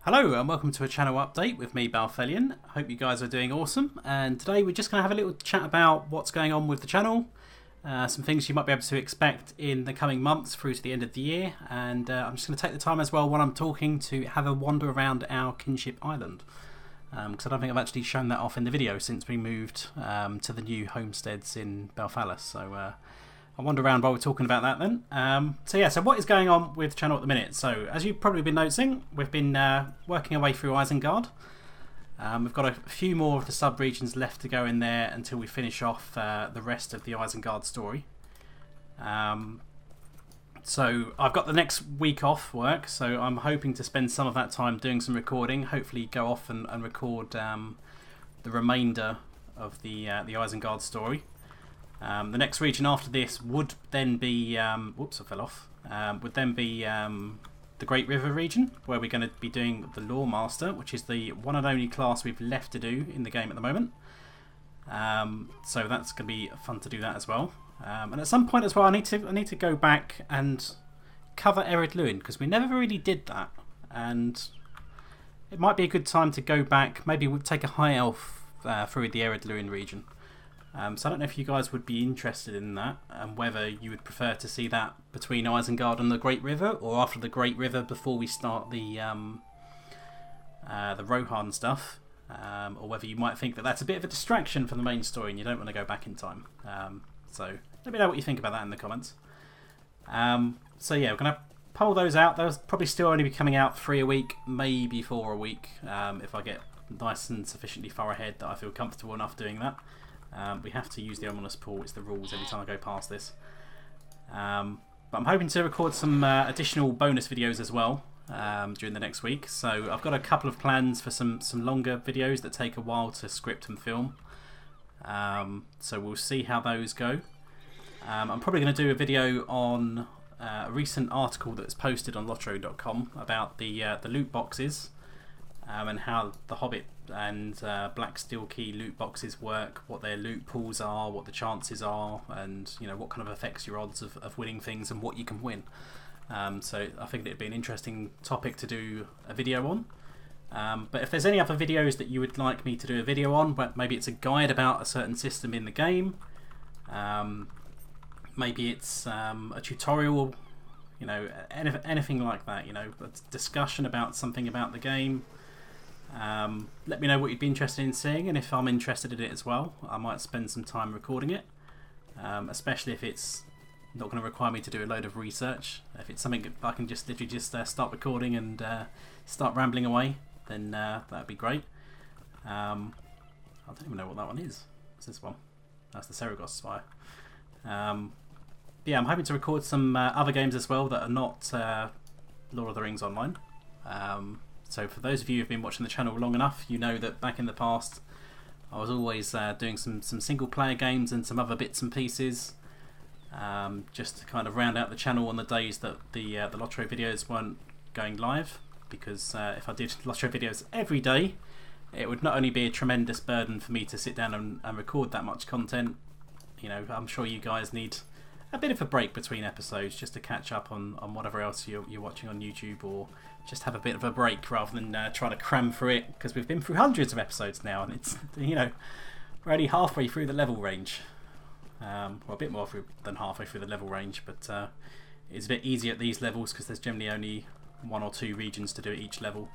Hello and welcome to a channel update with me, Balthelion. Hope you guys are doing awesome, and today we're just going to have a little chat about what's going on with the channel, some things you might be able to expect in the coming months through to the end of the year, and I'm just going to take the time as well while I'm talking to have a wander around our kinship island, because I don't think I've actually shown that off in the video since we moved to the new homesteads in Balthelion, so I'll wander around while we're talking about that then. So what is going on with the channel at the minute? So as you've probably been noticing, we've been working our way through Isengard. We've got a few more of the sub-regions left to go in there until we finish off the rest of the Isengard story. So I've got the next week off work, so I'm hoping to spend some of that time doing some recording, hopefully go off and record the remainder of the Isengard story. The next region after this would then be, whoops, I fell off, would then be the Great River region, where we're going to be doing the Lore Master, which is the one and only class we've left to do in the game at the moment. So that's going to be fun to do that as well. And at some point as well, I need to go back and cover Ered Luin, because we never really did that, and it might be a good time to go back. Maybe we'll take a high elf through the Ered Luin region. So I don't know if you guys would be interested in that, and whether you would prefer to see that between Isengard and the Great River, or after the Great River before we start the Rohan stuff, or whether you might think that that's a bit of a distraction from the main story and you don't want to go back in time. So let me know what you think about that in the comments. So yeah, we're going to poll those out. They'll probably still only be coming out 3 a week, maybe 4 a week, if I get nice and sufficiently far ahead that I feel comfortable enough doing that. We have to use the ominous pool, it's the rules every time I go past this. But I'm hoping to record some additional bonus videos as well during the next week. So I've got a couple of plans for some longer videos that take a while to script and film. So we'll see how those go. I'm probably going to do a video on a recent article that's posted on LOTRO.com about the loot boxes, and how the Hobbit and Black Steel Key loot boxes work, what their loot pools are, what the chances are, and what kind of affects your odds of winning things and what you can win. So I think it'd be an interesting topic to do a video on. But if there's any other videos that you would like me to do a video on, maybe it's a guide about a certain system in the game, maybe it's a tutorial, anything like that, a discussion about something about the game. Let me know what you'd be interested in seeing, and if I'm interested in it as well, I might spend some time recording it, especially if it's not going to require me to do a load of research. If it's something I can just literally start recording and start rambling away, then that'd be great. I don't even know what that one is. What's this one? That's the Seragos Spire. Yeah, I'm hoping to record some other games as well that are not Lord of the Rings Online. So for those of you who've been watching the channel long enough, you know that back in the past I was always doing some single player games and some other bits and pieces, just to kind of round out the channel on the days that the LOTRO videos weren't going live, because if I did LOTRO videos every day, it would not only be a tremendous burden for me to sit down and record that much content. I'm sure you guys need a bit of a break between episodes just to catch up on whatever else you're watching on YouTube, or just have a bit of a break rather than try to cram through it, because we've been through hundreds of episodes now, and it's we're only halfway through the level range, well, a bit more than halfway through the level range, but it's a bit easier at these levels because there's generally only 1 or 2 regions to do at each level,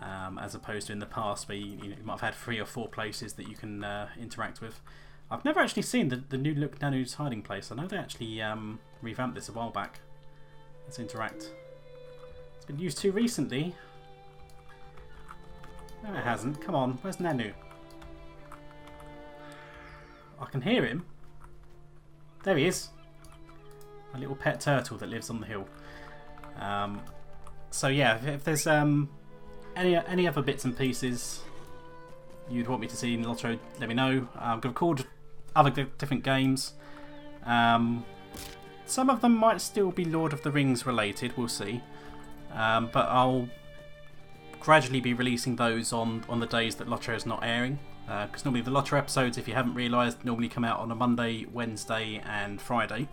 as opposed to in the past where you might have had 3 or 4 places that you can interact with. I've never actually seen the new look Nanu's hiding place. I know they actually revamped this a while back. Let's interact. It's been used too recently. No, it hasn't. Come on, where's Nanu? I can hear him. There he is. A little pet turtle that lives on the hill. So yeah, if there's any other bits and pieces you'd want me to see in LOTRO, let me know. I'm going to record other different games. Some of them might still be Lord of the Rings related, we'll see. But I'll gradually be releasing those on the days that LOTRO is not airing. Because normally the LOTRO episodes, if you haven't realised, normally come out on a Monday, Wednesday and Friday.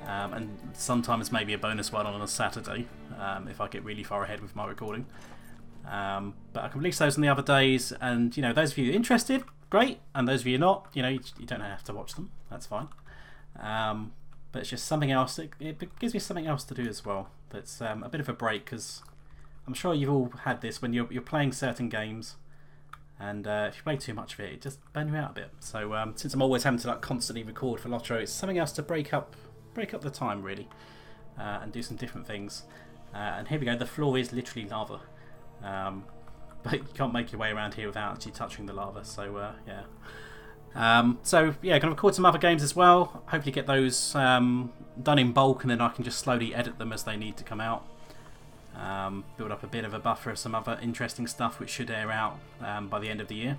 And sometimes maybe a bonus one on a Saturday, if I get really far ahead with my recording. But I can release those on the other days, and those of you interested, great, and those of you not, you don't have to watch them. That's fine. But it's just something else. It gives me something else to do as well. That's a bit of a break, because I'm sure you've all had this when you're playing certain games, and if you play too much of it, it just burns you out a bit. So since I'm always having to constantly record for LOTRO, it's something else to break up the time really, and do some different things. And here we go. The floor is literally lava, but you can't make your way around here without actually touching the lava. So yeah. Going to record some other games as well. Hopefully get those done in bulk, and then I can just slowly edit them as they need to come out. Build up a bit of a buffer of some other interesting stuff which should air out by the end of the year.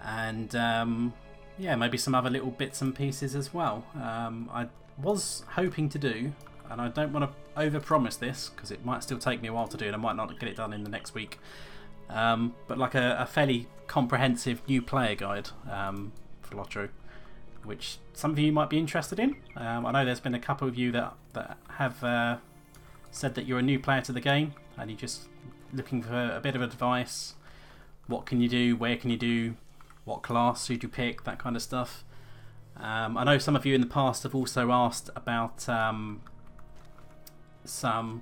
And maybe some other little bits and pieces as well. I was hoping to do, and I don't want to overpromise this because it might still take me a while to do, and I might not get it done in the next week. But like a fairly comprehensive new player guide for LOTRO, which some of you might be interested in. I know there's been a couple of you that have said that you're a new player to the game and you're just looking for a bit of advice. What can you do? Where can you do? What class should you pick? That kind of stuff. I know some of you in the past have also asked about some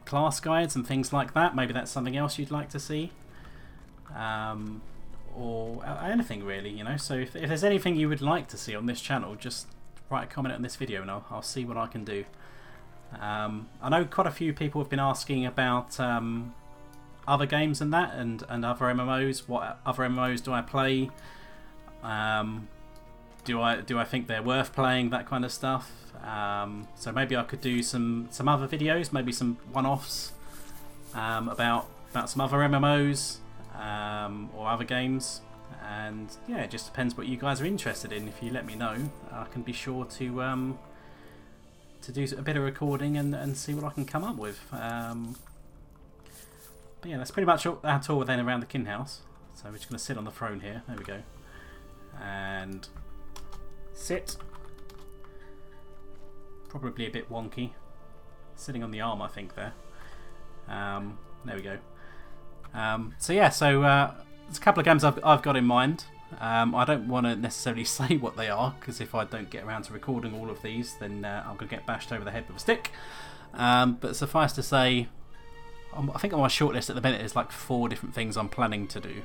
class guides and things like that. Maybe that's something else you'd like to see. Or anything really, So if there's anything you would like to see on this channel, just write a comment on this video and I'll see what I can do. I know quite a few people have been asking about other games and that, and other MMOs. What other MMOs do I play? Do I think they're worth playing? That kind of stuff. So maybe I could do some other videos, maybe some one-offs about some other MMOs or other games. And yeah, it just depends what you guys are interested in. If you let me know, I can be sure to do a bit of recording and see what I can come up with. But yeah, that's pretty much our tour then around the kin house. So we're just going to sit on the throne here. There we go. And sit. Probably a bit wonky. Sitting on the arm, I think, there. There we go. There's a couple of games I've got in mind. I don't want to necessarily say what they are, because if I don't get around to recording all of these, then I'm going to get bashed over the head with a stick. But suffice to say, I think on my shortlist at the minute is like 4 different things I'm planning to do.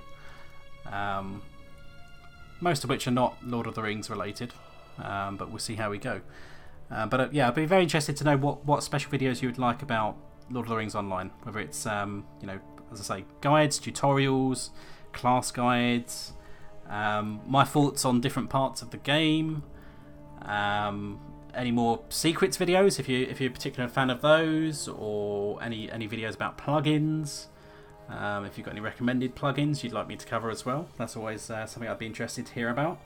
Most of which are not Lord of the Rings related, but we'll see how we go. I'd be very interested to know what special videos you would like about Lord of the Rings Online. Whether it's, as I say, guides, tutorials, class guides, my thoughts on different parts of the game, any more secrets videos if you're a particular fan of those, or any videos about plugins. If you've got any recommended plugins you'd like me to cover as well, that's always something I'd be interested to hear about.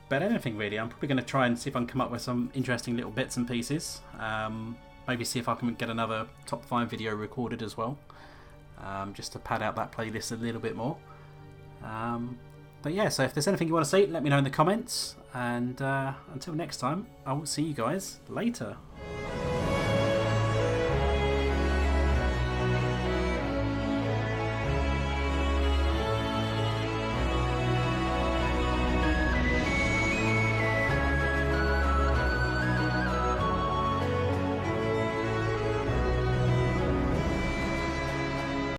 But anything really, I'm probably going to try and see if I can come up with some interesting little bits and pieces. Maybe see if I can get another top 5 video recorded as well, just to pad out that playlist a little bit more. But yeah, so if there's anything you want to see, let me know in the comments, and until next time, I will see you guys later.